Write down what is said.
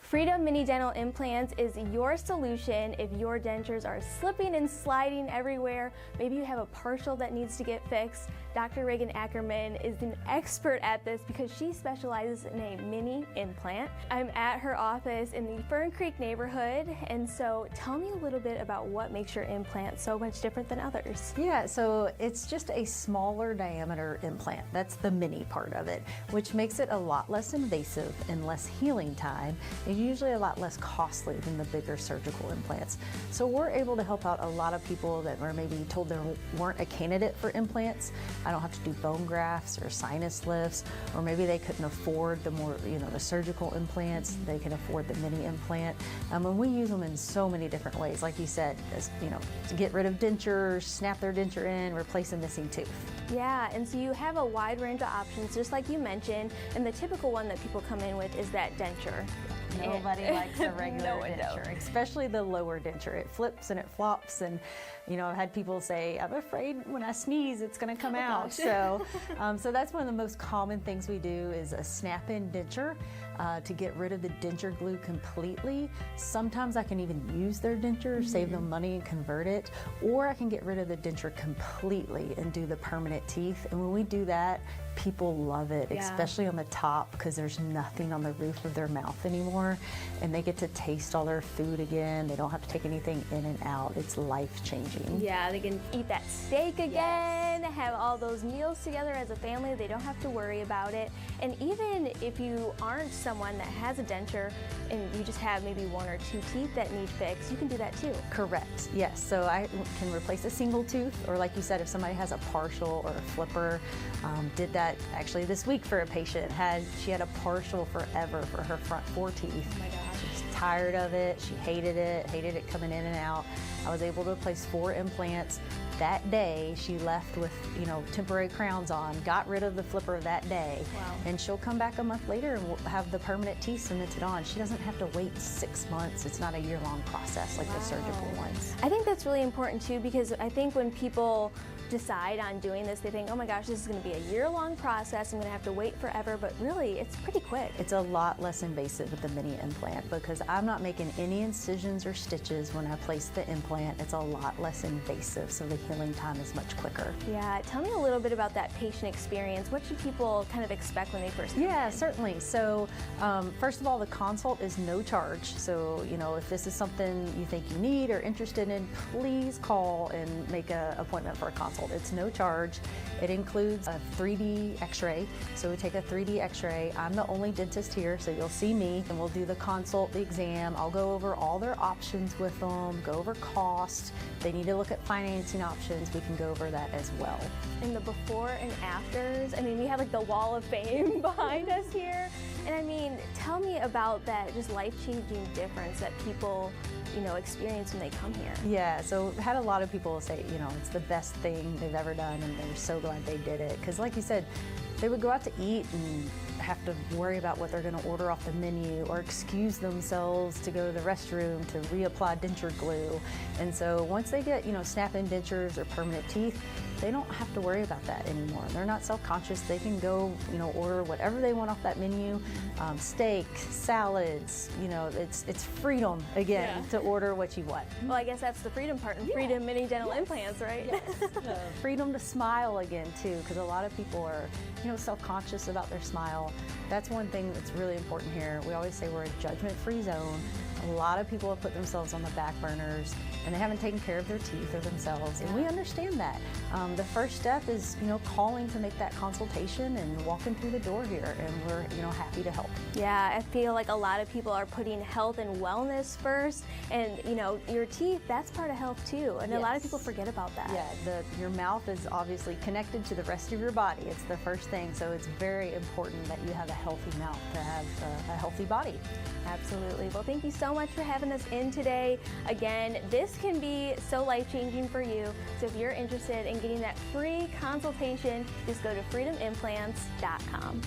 Freedom Mini Dental Implants is your solution if your dentures are slipping and sliding everywhere. Maybe you have a partial that needs to get fixed. Dr. Regan Ackerman is an expert at this because she specializes in a mini implant. I'm at her office in the Fern Creek neighborhood, and so tell me a little bit about what makes your implant so much different than others. Yeah, so it's just a smaller diameter implant. That's the mini part of it, which makes it a lot less invasive and less healing time, and usually a lot less costly than the bigger surgical implants. So we're able to help out a lot of people that were maybe told they weren't a candidate for implants. I don't have to do bone grafts or sinus lifts, or maybe they couldn't afford the more, the surgical implants. They can afford the mini implant. And we use them in so many different ways, like you said, to get rid of dentures, snap their denture in, replace a missing tooth. Yeah, and so you have a wide range of options, just like you mentioned, and the typical one that people come in with is that denture. Nobody likes a regular denture, especially the lower denture. It flips and it flops, and I've had people say, I'm afraid when I sneeze it's going to come out. So that's one of the most common things we do is a snap-in denture to get rid of the denture glue completely. Sometimes I can even use their denture, save them money and convert it, or I can get rid of the denture completely and do the permanent teeth. And when we do that, people love it, especially on the top, because there's nothing on the roof of their mouth anymore, and they get to taste all their food again. They don't have to take anything in and out. It's life-changing. Yeah, they can eat that steak again, have all those meals together as a family. They don't have to worry about it. And even if you aren't someone that has a denture and you just have maybe one or two teeth that need fixed, you can do that too. Correct, yes. So I can replace a single tooth, or like you said, if somebody has a partial or a flipper, did that actually this week for a patient. She had a partial forever for her front 4 teeth. Oh my gosh. She was tired of it. She hated it coming in and out. I was able to replace 4 implants. That day, she left with, temporary crowns on, got rid of the flipper that day. Wow. And she'll come back a month later and we'll have the permanent teeth cemented on. She doesn't have to wait 6 months. It's not a year-long process like the surgical ones. I think that's really important too, because I think when people decide on doing this, they think, oh my gosh, this is going to be a year-long process. I'm going to have to wait forever, but really, it's pretty quick. It's a lot less invasive with the mini implant because I'm not making any incisions or stitches when I place the implant. It's a lot less invasive, so the healing time is much quicker. Yeah, tell me a little bit about that patient experience. What should people kind of expect when they first come in? Yeah, certainly. So first of all, the consult is no charge. So, if this is something you think you need or interested in, please call and make an appointment for a consult. It's no charge. It includes a 3D x-ray. So we take a 3D x-ray. I'm the only dentist here, so you'll see me, and we'll do the consult, the exam. I'll go over all their options with them, go over cost. If they need to look at financing options, we can go over that as well. And the before and afters, we have like the wall of fame behind us here. And tell me about that just life-changing difference that people experience when they come here. Yeah, so I've had a lot of people say, it's the best thing they've ever done, and they're so glad they did it. Because like you said, they would go out to eat and have to worry about what they're going to order off the menu, or excuse themselves to go to the restroom to reapply denture glue. And so once they get, snap-in dentures or permanent teeth, they don't have to worry about that anymore. They're not self-conscious. They can go, order whatever they want off that menu, steak, salads. It's freedom again to order what you want. Well, I guess that's the freedom part, and Freedom Mini Dental Implants, right? Yes. Freedom to smile again too, because a lot of people are, self-conscious about their smile. That's one thing that's really important here. We always say we're a judgment-free zone. A lot of people have put themselves on the back burners, and they haven't taken care of their teeth or themselves, and we understand that. The first step is, calling to make that consultation and walking through the door here, and we're, happy to help. Yeah, I feel like a lot of people are putting health and wellness first, and your teeth, that's part of health too, and a lot of people forget about that. Yeah, your mouth is obviously connected to the rest of your body. It's the first thing, so it's very important that you have a healthy mouth to have a healthy body. Absolutely. Well, thank you so much for having us in today. Again, this can be so life-changing for you. So if you're interested in getting that free consultation, just go to freedomimplants.com.